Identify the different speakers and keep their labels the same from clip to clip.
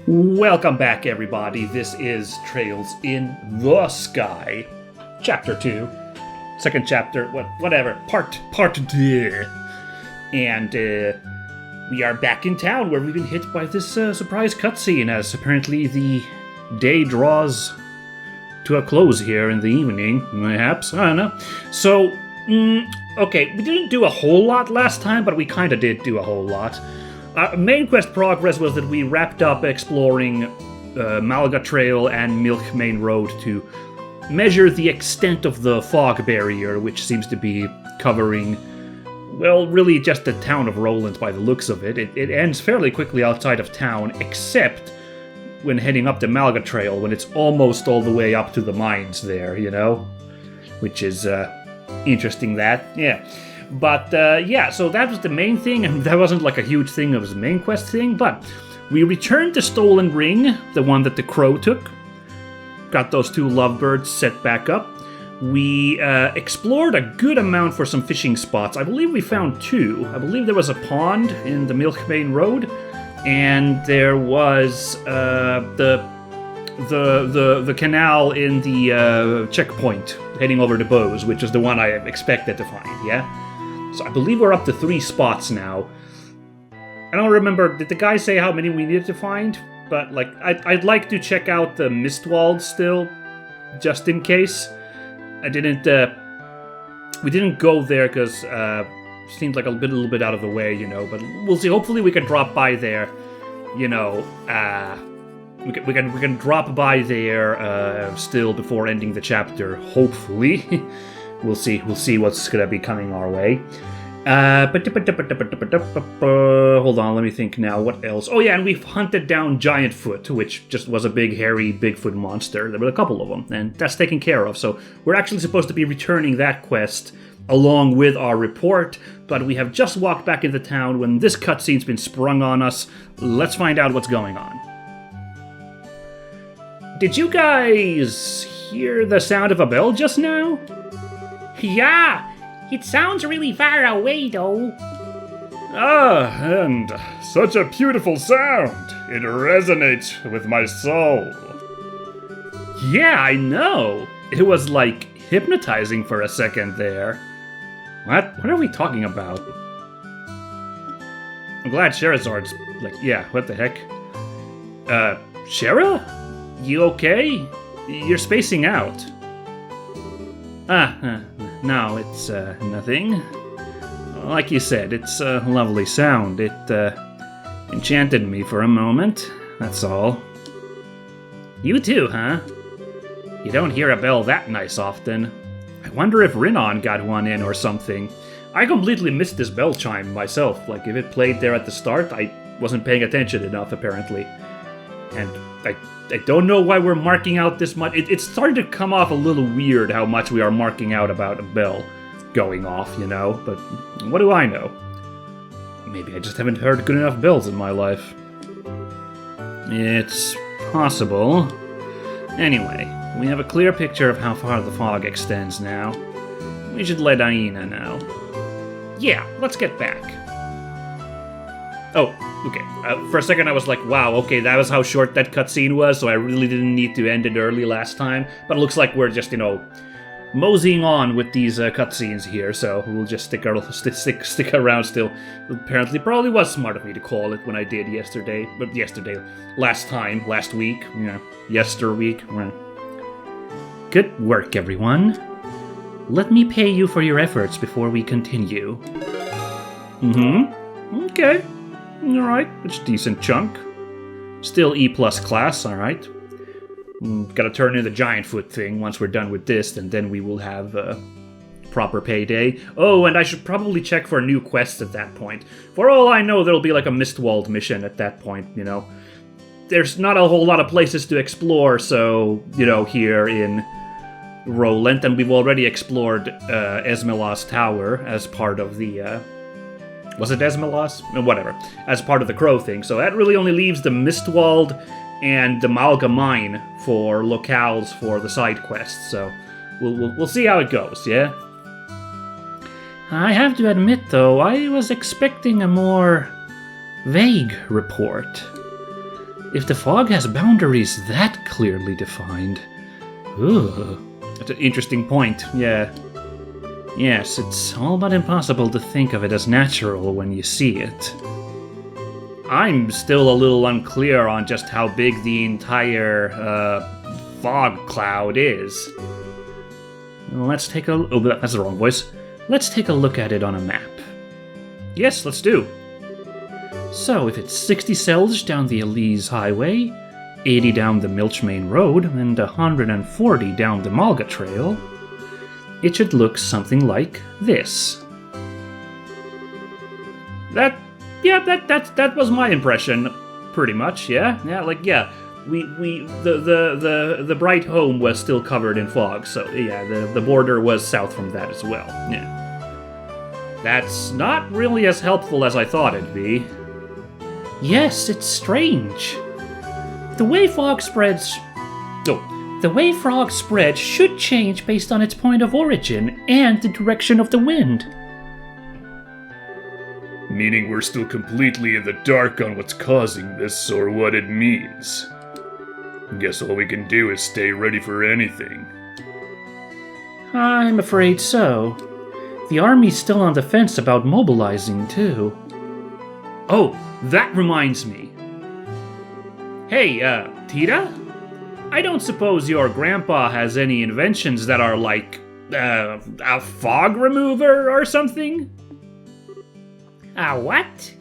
Speaker 1: Welcome back, everybody. This is Trails in the Sky, Chapter 2, second chapter, whatever, part 2. And we are back in town where we've been hit by this surprise cutscene as apparently the day draws to a close here in the evening, perhaps, I don't know. So, okay, we didn't do a whole lot last time, but we kind of did do a whole lot. Our main quest progress was that we wrapped up exploring Malga Trail and Milk Main Road to measure the extent of the fog barrier, which seems to be covering, well, really just the town of Rolent by the looks of it. It ends fairly quickly outside of town, except when heading up the Malga Trail, when it's almost all the way up to the mines there, you know? Which is interesting yeah. But, so that was the main thing, and that wasn't like a huge thing, it was the main quest thing, but we returned the stolen ring, the one that the crow took, got those two lovebirds set back up. We explored a good amount for some fishing spots. I believe we found two. I believe there was a pond in the Milk Main Road, and there was the canal in the checkpoint heading over to Bose, which is the one I expected to find, yeah? So I believe we're up to 3 spots now. I don't remember, did the guy say how many we needed to find? But, like, I'd like to check out the Mistwald still, just in case. We didn't go there because it seemed like a little bit out of the way, you know, but we'll see. Hopefully we can drop by there, you know, we can drop by there still before ending the chapter, hopefully. We'll see what's gonna be coming our way. Hold on, let me think now. What else? Oh yeah, and we've hunted down Giantfoot, which just was a big, hairy Bigfoot monster. There were a couple of them, and that's taken care of. So we're actually supposed to be returning that quest along with our report, but we have just walked back into town when this cutscene's been sprung on us. Let's find out what's going on. Did you guys hear the sound of a bell just now?
Speaker 2: Yeah, it sounds really far away though.
Speaker 3: Ah, and such a beautiful sound. It resonates with my soul.
Speaker 1: Yeah, I know. It was like hypnotizing for a second there. What are we talking about? I'm glad Sherazard's like, yeah, what the heck? Shera? You okay? You're spacing out. No, it's nothing. Like you said, it's a lovely sound. It enchanted me for a moment, that's all. You too, huh? You don't hear a bell that nice often. I wonder if Rinnon got one in or something. I completely missed this bell chime myself. Like, if it played there at the start, I wasn't paying attention enough, apparently. And I don't know why we're marking out this much. It's starting to come off a little weird how much we are marking out about a bell going off, you know? But what do I know? Maybe I just haven't heard good enough bells in my life. It's possible. Anyway, we have a clear picture of how far the fog extends now. We should let Aina know. Yeah, let's get back. Oh, okay. For a second I was like, wow, okay, that was how short that cutscene was, so I really didn't need to end it early last time. But it looks like we're just, you know, moseying on with these cutscenes here, so we'll just stick around still. Apparently, probably was smart of me to call it when I did yesterday. But last week, yeah, yesterweek. Good work, everyone. Let me pay you for your efforts before we continue. Okay. Alright, it's a decent chunk. Still E+ class, alright. Gotta turn in the Giantfoot thing once we're done with this, and then we will have proper payday. Oh, and I should probably check for new quests at that point. For all I know, there'll be like a Mistwald mission at that point, you know. There's not a whole lot of places to explore, so, you know, here in Rolent, and we've already explored Esmela's Tower as part of the... Was it Esmelas? No, whatever. As part of the Crow thing. So that really only leaves the Mistwald and the Malga Mine for locales for the side quests. So we'll see how it goes, yeah? I have to admit, though, I was expecting a more vague report. if the fog has boundaries that clearly defined... Ugh. That's an interesting point, yeah. Yes, it's all but impossible to think of it as natural when you see it. I'm still a little unclear on just how big the entire, fog cloud is. Let's take a... Oh, that's the wrong voice. Let's take a look at it on a map. Yes, let's do. So, if it's 60 cells down the Elise Highway, 80 down the Milchmain Road, and 140 down the Malga Trail, it should look something like this. That was my impression, pretty much, yeah? The Bright Home was still covered in fog, so yeah, the border was south from that as well, yeah. That's not really as helpful as I thought it'd be. Yes, it's strange. The way fog spreads should change based on its point of origin and the direction of the wind.
Speaker 3: Meaning we're still completely in the dark on what's causing this or what it means. Guess all we can do is stay ready for anything.
Speaker 1: I'm afraid so. The army's still on the fence about mobilizing, too. Oh, that reminds me. Hey, Tita? I don't suppose your grandpa has any inventions that are like, a fog remover or something?
Speaker 2: What?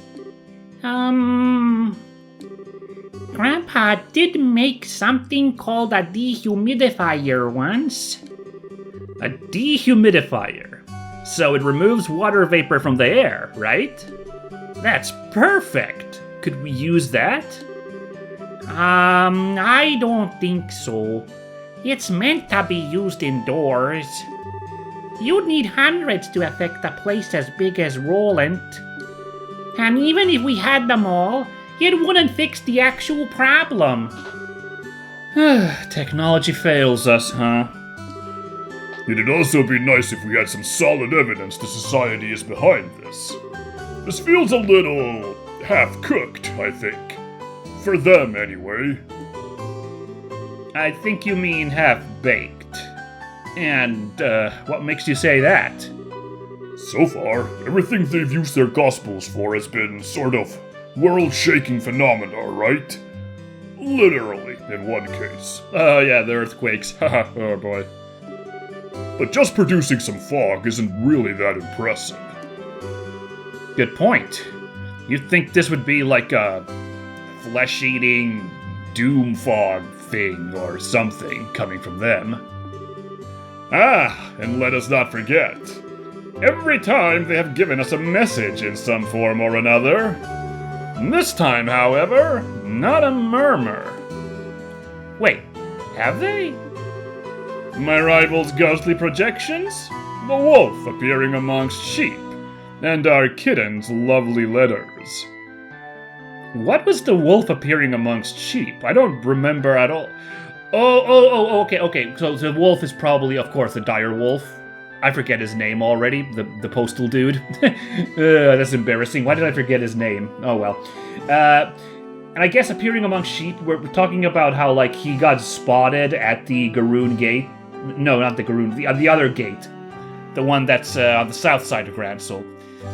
Speaker 2: Grandpa did make something called a dehumidifier once.
Speaker 1: A dehumidifier. So it removes water vapor from the air, right? That's perfect. Could we use that?
Speaker 2: I don't think so. It's meant to be used indoors. You'd need hundreds to affect a place as big as Rolent. And even if we had them all, it wouldn't fix the actual problem.
Speaker 1: Technology fails us, huh?
Speaker 3: It'd also be nice if we had some solid evidence the society is behind this. This feels a little half-cooked, I think. For them, anyway.
Speaker 1: I think you mean half-baked. And, what makes you say that?
Speaker 3: So far, everything they've used their gospels for has been sort of world-shaking phenomena, right? Literally, in one case.
Speaker 1: Oh yeah, the earthquakes. Oh boy.
Speaker 3: But just producing some fog isn't really that impressive.
Speaker 1: Good point. You'd think this would be like a flesh-eating doom fog thing or something coming from them.
Speaker 3: Ah, and let us not forget. Every time they have given us a message in some form or another. This time, however, not a murmur.
Speaker 1: Wait, have they?
Speaker 3: My rival's ghostly projections? The wolf appearing amongst sheep, and our kitten's lovely letters.
Speaker 1: What was the wolf appearing amongst sheep? I don't remember at all. Okay. So the wolf is probably, of course, the dire wolf. I forget his name already, the postal dude. That's embarrassing. Why did I forget his name? Oh well. And I guess appearing amongst sheep, we're talking about how, like, he got spotted at the Garoon Gate. No, not the Garoon, the other gate. The one that's on the south side of Gransel.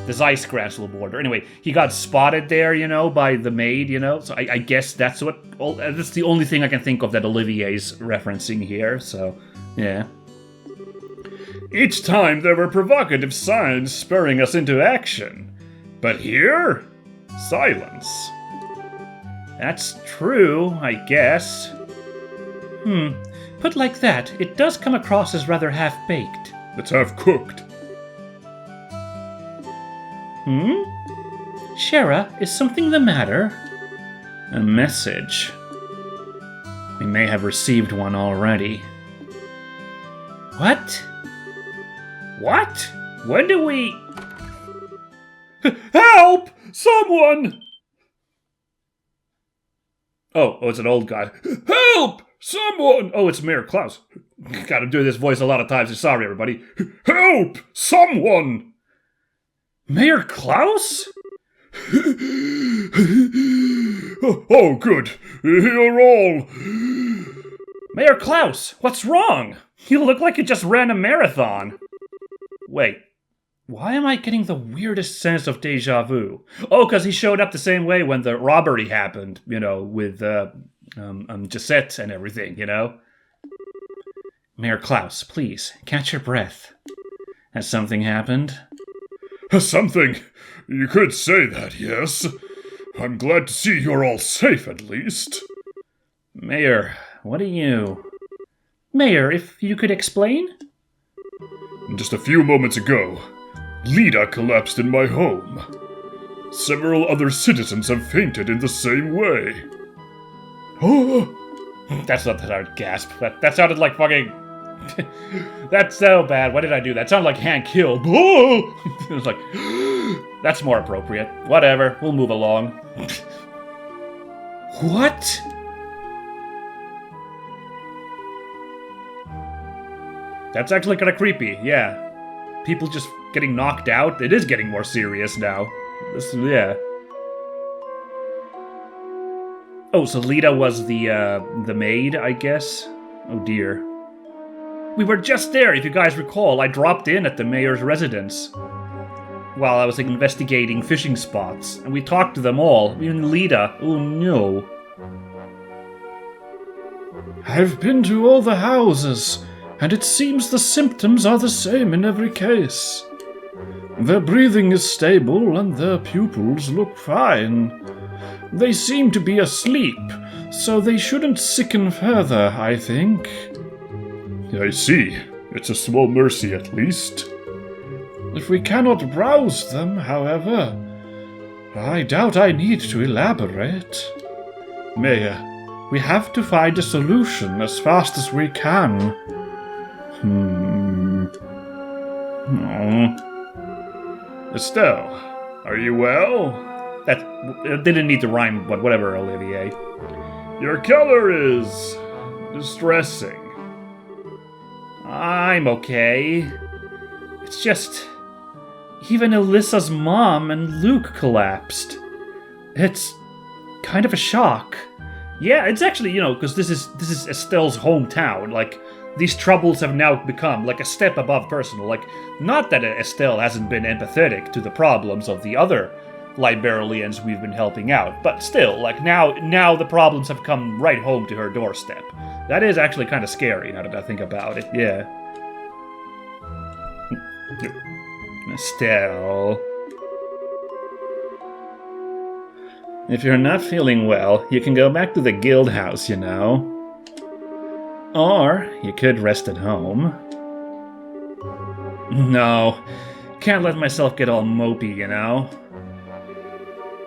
Speaker 1: The Zeiss-Gransel border. Anyway, he got spotted there, by the maid, So I guess that's that's the only thing I can think of that Olivier's referencing here, so, yeah.
Speaker 3: Each time there were provocative signs spurring us into action. But here, silence.
Speaker 1: That's true, I guess. Put like that, it does come across as rather half-baked.
Speaker 3: It's half-cooked.
Speaker 1: Shara, is something the matter? A message. We may have received one already. What? What? When do we...
Speaker 3: Help! Someone!
Speaker 1: Oh, it's an old guy.
Speaker 3: Help! Someone!
Speaker 1: Oh, it's Mayor Klaus. Gotta do this voice a lot of times. Sorry, everybody.
Speaker 3: Help! Someone!
Speaker 1: Mayor Klaus?
Speaker 3: Oh, good. You're all...
Speaker 1: Mayor Klaus, what's wrong? You look like you just ran a marathon. Wait, why am I getting the weirdest sense of deja vu? Oh, because he showed up the same way when the robbery happened, with Gisette and everything, Mayor Klaus, please, catch your breath. Has something happened?
Speaker 3: Something? You could say that, yes. I'm glad to see you're all safe, at least.
Speaker 1: Mayor, what are you... Mayor, if you could explain?
Speaker 3: Just a few moments ago, Lida collapsed in my home. Several other citizens have fainted in the same way. Oh!
Speaker 1: That's not that I would gasp. That sounded like fucking... That's so bad. What did I do? That sounded like Hank Hill. It was like... That's more appropriate. Whatever. We'll move along. What? That's actually kind of creepy, yeah. People just getting knocked out. It is getting more serious now. Yeah. Oh, so Lita was the maid, I guess? Oh dear. We were just there, if you guys recall. I dropped in at the mayor's residence while I was investigating fishing spots, and we talked to them all, even Lita. Oh no.
Speaker 4: I've been to all the houses, and it seems the symptoms are the same in every case. Their breathing is stable, and their pupils look fine. They seem to be asleep, so they shouldn't sicken further, I think.
Speaker 3: I see. It's a small mercy, at least.
Speaker 4: If we cannot rouse them, however, I doubt I need to elaborate. Mayor, we have to find a solution as fast as we can.
Speaker 3: Estelle, are you well?
Speaker 1: That didn't need to rhyme, but whatever, Olivier.
Speaker 3: Your color is... distressing.
Speaker 1: I'm okay. It's just... even Alyssa's mom and Luke collapsed. It's kind of a shock. Yeah, it's actually, because this is Estelle's hometown. Like, these troubles have now become like a step above personal. Like, not that Estelle hasn't been empathetic to the problems of the other Liberalians we've been helping out, but still, like, now the problems have come right home to her doorstep. That is actually kind of scary now that I think about it, yeah. Estelle. If you're not feeling well, you can go back to the guild house, Or you could rest at home. No, can't let myself get all mopey,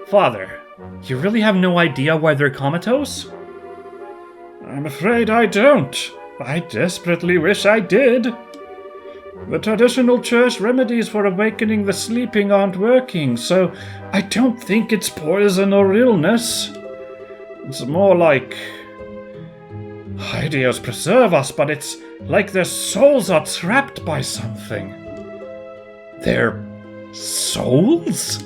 Speaker 1: Father, you really have no idea why they're comatose?
Speaker 4: I'm afraid I don't. I desperately wish I did. The traditional church remedies for awakening the sleeping aren't working, so I don't think it's poison or illness. It's more like... Ideas preserve us, but it's like their souls are trapped by something.
Speaker 1: Their souls?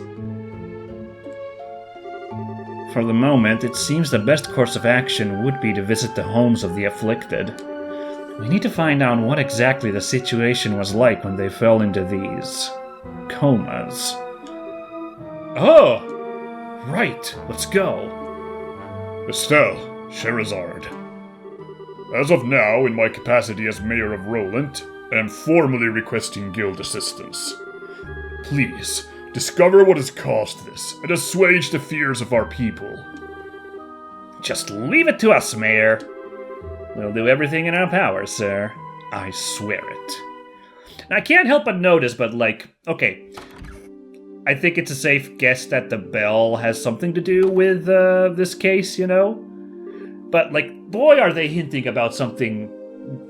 Speaker 1: For the moment, it seems the best course of action would be to visit the homes of the afflicted. We need to find out what exactly the situation was like when they fell into these... comas. Oh! Right, let's go.
Speaker 3: Estelle, Sherazard. As of now, in my capacity as Mayor of Rolent, I am formally requesting guild assistance. Please, discover what has caused this, and assuage the fears of our people.
Speaker 1: Just leave it to us, Mayor. We'll do everything in our power, sir. I swear it. I can't help but notice, but okay. I think it's a safe guess that the bell has something to do with this case, But, boy, are they hinting about something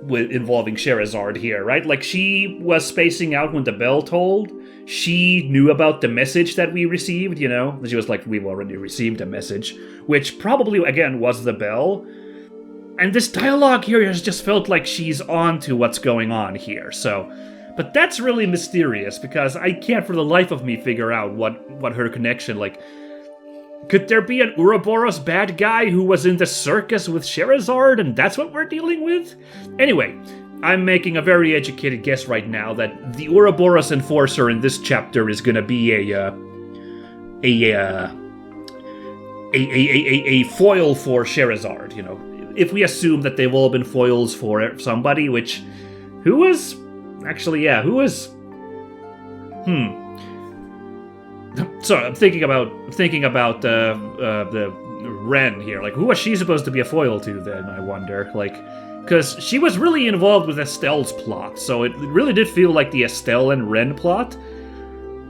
Speaker 1: involving Sherazard here, right? Like, she was spacing out when the bell tolled. She knew about the message that we received, She was like, we've already received a message, which probably, again, was the bell. And this dialogue here has just felt like she's on to what's going on here, so But that's really mysterious because I can't for the life of me figure out what her connection, like, could there be an Ouroboros bad guy who was in the circus with Sherazard and that's what we're dealing with? Anyway, I'm making a very educated guess right now that the Ouroboros enforcer in this chapter is gonna be a foil for Sherazard, you know. If we assume that they've all been foils for somebody, which, who was? Actually, yeah, who was? So I'm thinking about the Ren here. Like, who was she supposed to be a foil to then? I wonder. Like, because she was really involved with Estelle's plot, so it really did feel like the Estelle and Ren plot.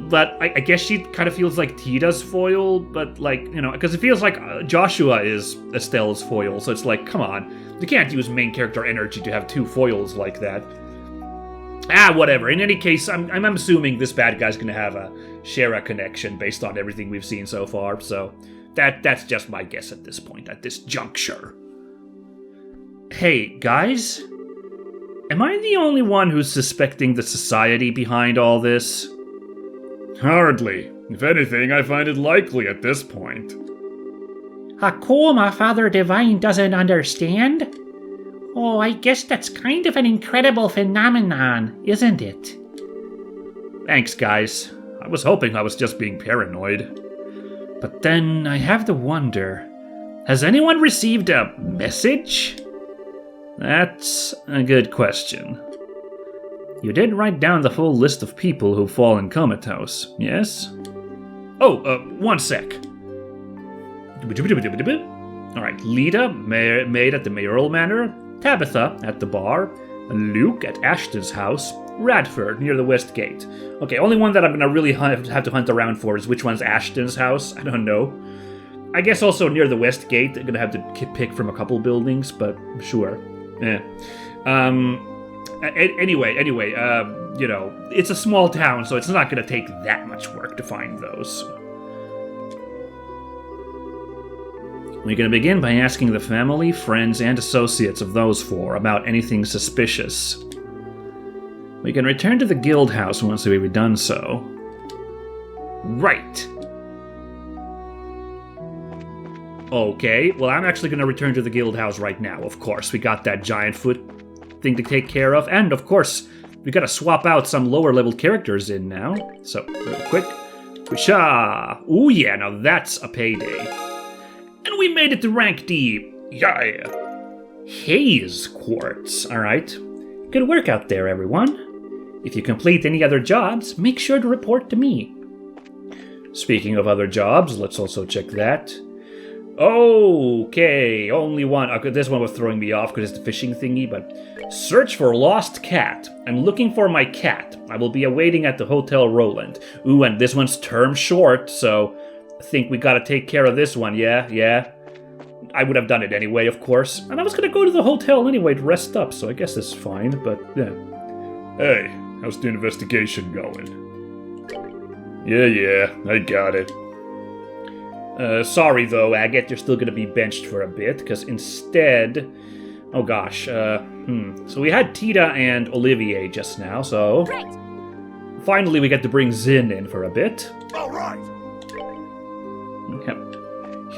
Speaker 1: But I guess she kind of feels like Tita's foil, but like, you know, because it feels like Joshua is Estelle's foil, so it's like, come on, you can't use main character energy to have two foils like that. Whatever. In any case, I'm assuming this bad guy's gonna have a Shera connection based on everything we've seen so far, so that's just my guess at this point, at this juncture. Hey, guys? Am I the only one who's suspecting the society behind all this?
Speaker 3: Hardly. If anything, I find it likely at this point.
Speaker 2: Hakuma, Father Divine doesn't understand? Oh, I guess that's kind of an incredible phenomenon, isn't it?
Speaker 1: Thanks, guys. I was hoping I was just being paranoid. But then I have to wonder, has anyone received a message? That's a good question. You did write down the full list of people who've fallen comatose, yes? Oh, one sec. Alright, Lita, maid at the mayoral manor, Tabitha at the bar, Luke at Ashton's house, Radford near the west gate. Okay, only one that I'm gonna really have to hunt around for is which one's Ashton's house. I don't know. I guess also near the west gate, I'm gonna have to pick from a couple buildings, but sure. Anyway, you know, it's a small town, so it's not gonna take that much work to find those. We're going to begin by asking the family, friends, and associates of those four about anything suspicious. We can return to the guild house once we've done so. Right. Okay, well, I'm actually going to return to the guild house right now, of course. We got that giant foot thing to take care of, and of course, we got to swap out some lower-level characters in now. So, real quick. Whisha! Ooh yeah, now that's a payday. And we made it to rank D. Yeah. Haze quartz. Alright. Good work out there, everyone. If you complete any other jobs, make sure to report to me. Speaking of other jobs, let's also check that. Okay, only one. Okay, this one was throwing me off because it's the fishing thingy, but search for lost cat. I'm looking for my cat. I will be awaiting at the Hotel Rolent. Ooh, and this one's term short, so I think we gotta take care of this one, yeah. I would have done it anyway, of course. And I was gonna go to the hotel anyway to rest up, so I guess this is fine, but yeah.
Speaker 3: Hey, how's the investigation going? Yeah, I got it.
Speaker 1: Sorry though, Agate, you're still gonna be benched for a bit, because instead... Oh gosh, So we had Tita and Olivier just now, so... Great. Finally we get to bring Zin in for a bit.
Speaker 3: Alright!
Speaker 1: Have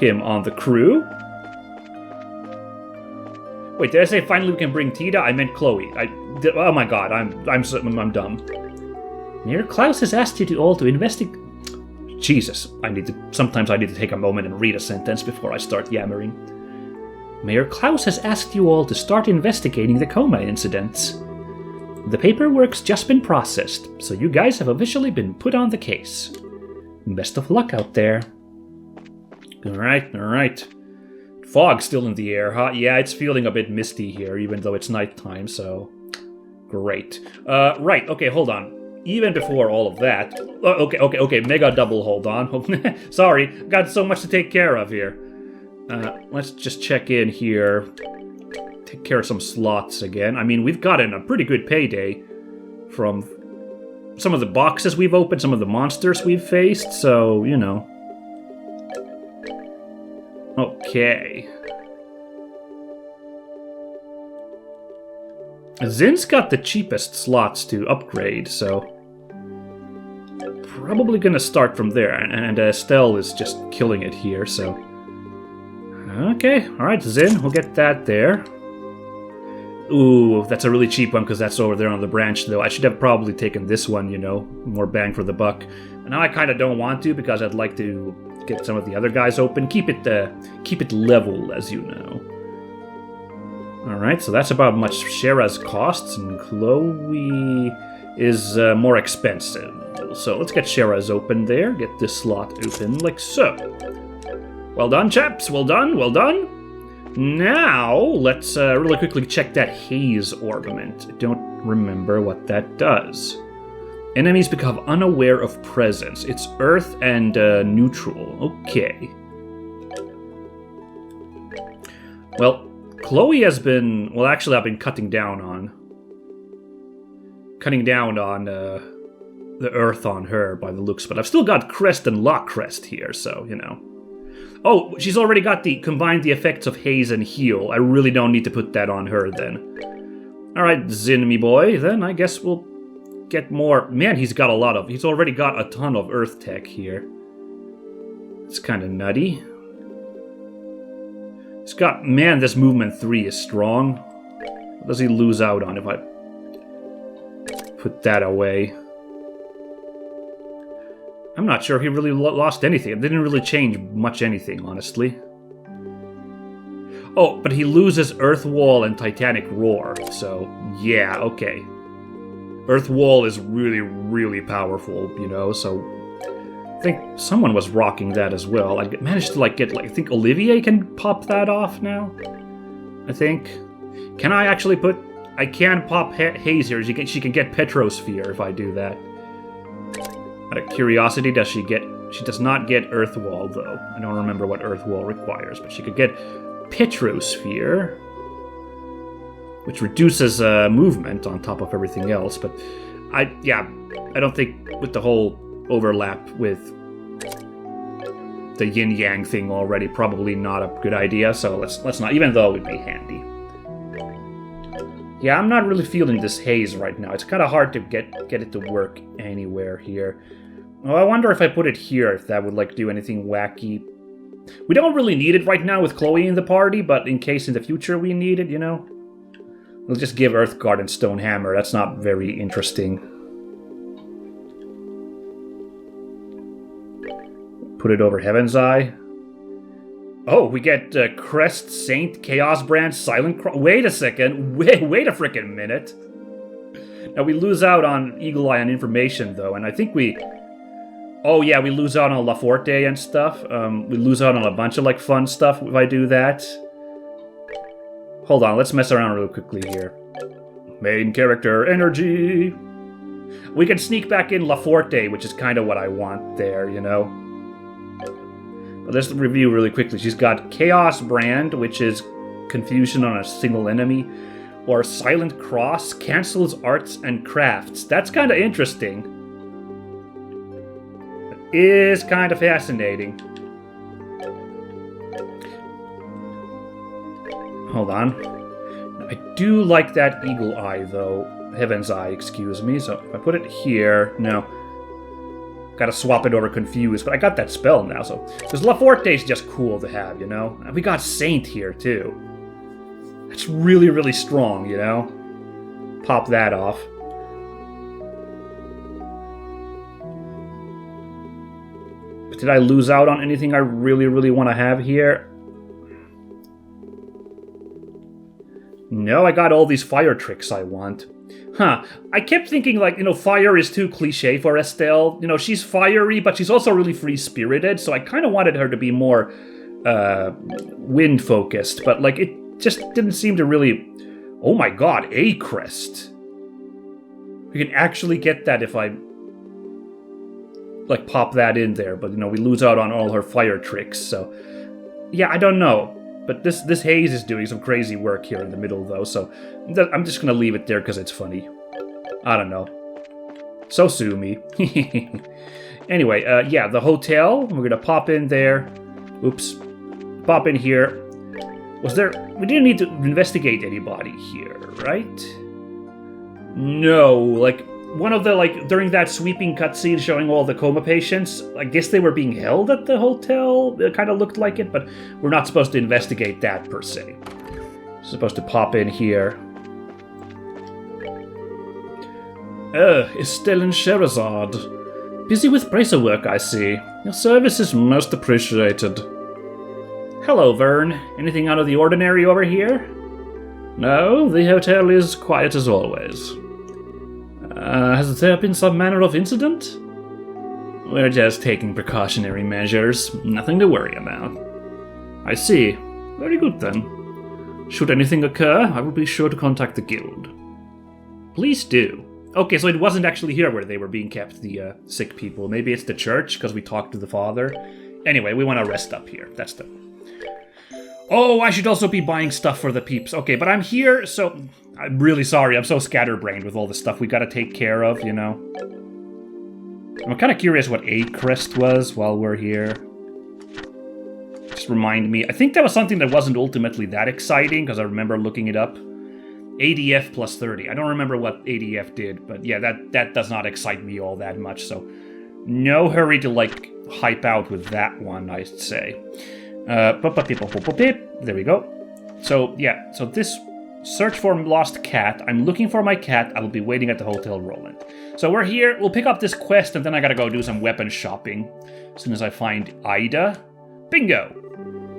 Speaker 1: him on the crew. Wait, did I say finally we can bring Tita? I meant Chloe. Oh my god, I'm dumb. Mayor Klaus has asked you all to investigate... Jesus, sometimes I need to take a moment and read a sentence before I start yammering. Mayor Klaus has asked you all to start investigating the coma incidents. The paperwork's just been processed, so you guys have officially been put on the case. Best of luck out there. Alright. Fog's still in the air, huh? Yeah, it's feeling a bit misty here, even though it's nighttime, so... Great. Right, okay, hold on. Even before all of that... Okay, mega double hold on. Sorry, got so much to take care of here. Let's just check in here. Take care of some slots again. I mean, we've gotten a pretty good payday from some of the boxes we've opened, some of the monsters we've faced, so, you know. Okay. Zin's got the cheapest slots to upgrade, so probably gonna start from there. And Estelle is just killing it here, so okay, alright, Zin, we'll get that there. Ooh, that's a really cheap one because that's over there on the branch, though. I should have probably taken this one, you know, more bang for the buck. But now I kind of don't want to because I'd like to get some of the other guys open. Keep it level, as you know. Alright, so that's about how much Shera's costs, and Chloe is more expensive. So let's get Shera's open there, get this slot open like so. Well done, chaps, well done, well done. Now, let's really quickly check that haze ornament. I don't remember what that does. Enemies become unaware of presence. It's earth and neutral. Okay. Well, Chloe has been... Well, actually, I've been cutting down on the earth on her by the looks, but I've still got Crest and Lock Crest here, so, you know. Oh, she's already got combined the effects of haze and heal. I really don't need to put that on her then. Alright, Zin, me boy, then I guess we'll get more. Man, he's already got a ton of earth tech here. It's kind of nutty. Man, this movement 3 is strong. What does he lose out on if I put that away? I'm not sure he really lost anything. It didn't really change much anything, honestly. Oh, but he loses Earth Wall and Titanic Roar, so yeah, okay. Earth Wall is really, really powerful, you know, so I think someone was rocking that as well. I managed to, I think Olivier can pop that off now, I think. Can I actually I can pop Haze here. She can get Petrosphere if I do that. Out of curiosity, does she get... She does not get Earth Wall, though. I don't remember what Earth Wall requires, but she could get Petrosphere, which reduces movement on top of everything else, but I don't think with the whole overlap with the yin-yang thing already, probably not a good idea, so let's not, even though it would be handy. Yeah, I'm not really feeling this haze right now. It's kind of hard to get it to work anywhere here. Well, I wonder if I put it here, if that would, do anything wacky. We don't really need it right now with Chloe in the party, but in case in the future we need it, you know? We'll just give Earthguard and Stonehammer. That's not very interesting. Put it over Heaven's Eye. Oh, we get Crest, Saint, Chaos Branch, Silent Cross. Wait a second. Wait a frickin' minute. Now, we lose out on Eagle Eye and Information, though, and I think we... Oh, yeah, we lose out on La Forte and stuff. We lose out on a bunch of, fun stuff if I do that. Hold on, let's mess around real quickly here. Main character energy. We can sneak back in La Forte, which is kind of what I want there, you know? But let's review really quickly. She's got Chaos Brand, which is confusion on a single enemy, or Silent Cross, cancels arts and crafts. That's kind of interesting. It is kind of fascinating. Hold on. I do like that Eagle Eye, though. Heaven's Eye, excuse me. So if I put it here... No. Gotta swap it over Confused, but I got that spell now, so... Because La Forte's just cool to have, you know? And we got Saint here, too. That's really, really strong, you know? Pop that off. But did I lose out on anything I really, really want to have here? No, I got all these fire tricks I want. Huh, I kept thinking, fire is too cliche for Estelle. You know, she's fiery, but she's also really free-spirited, so I kind of wanted her to be more, wind-focused, but, it just didn't seem to really... Oh my god, a crest! We can actually get that if I, pop that in there, but, we lose out on all her fire tricks, so... Yeah, I don't know. But this haze is doing some crazy work here in the middle, though, so I'm just gonna leave it there because it's funny. I don't know. So sue me. Anyway, yeah, the hotel. We're gonna pop in there. Oops. Pop in here. We didn't need to investigate anybody here, right? No, like, one of the, like, during that sweeping cutscene showing all the coma patients, I guess they were being held at the hotel. It kind of looked like it, but we're not supposed to investigate that per se. Supposed to pop in here.
Speaker 4: Estelle and Sherazade. Busy with bracer work, I see. Your service is most appreciated.
Speaker 1: Hello, Vern. Anything out of the ordinary over here?
Speaker 4: No, the hotel is quiet as always. Has there been some manner of incident?
Speaker 1: We're just taking precautionary measures. Nothing to worry about.
Speaker 4: I see. Very good then. Should anything occur, I will be sure to contact the guild.
Speaker 1: Please do. Okay, so it wasn't actually here where they were being kept, the sick people. Maybe it's the church, because we talked to the father. Anyway, we want to rest up here. That's the... Oh, I should also be buying stuff for the peeps. Okay, but I'm here, so... I'm really sorry. I'm so scatterbrained with all the stuff we gotta take care of, you know? I'm kind of curious what a crest was while we're here. Just remind me. I think that was something that wasn't ultimately that exciting, because I remember looking it up. ADF plus 30. I don't remember what ADF did, but yeah, that does not excite me all that much, so no hurry to, like, hype out with that one, I'd say. There we go. So, yeah, so this search for lost cat. I'm looking for my cat. I will be waiting at the Hotel Rolent. So we're here. We'll pick up this quest, and then I gotta go do some weapon shopping as soon as I find Ida. Bingo!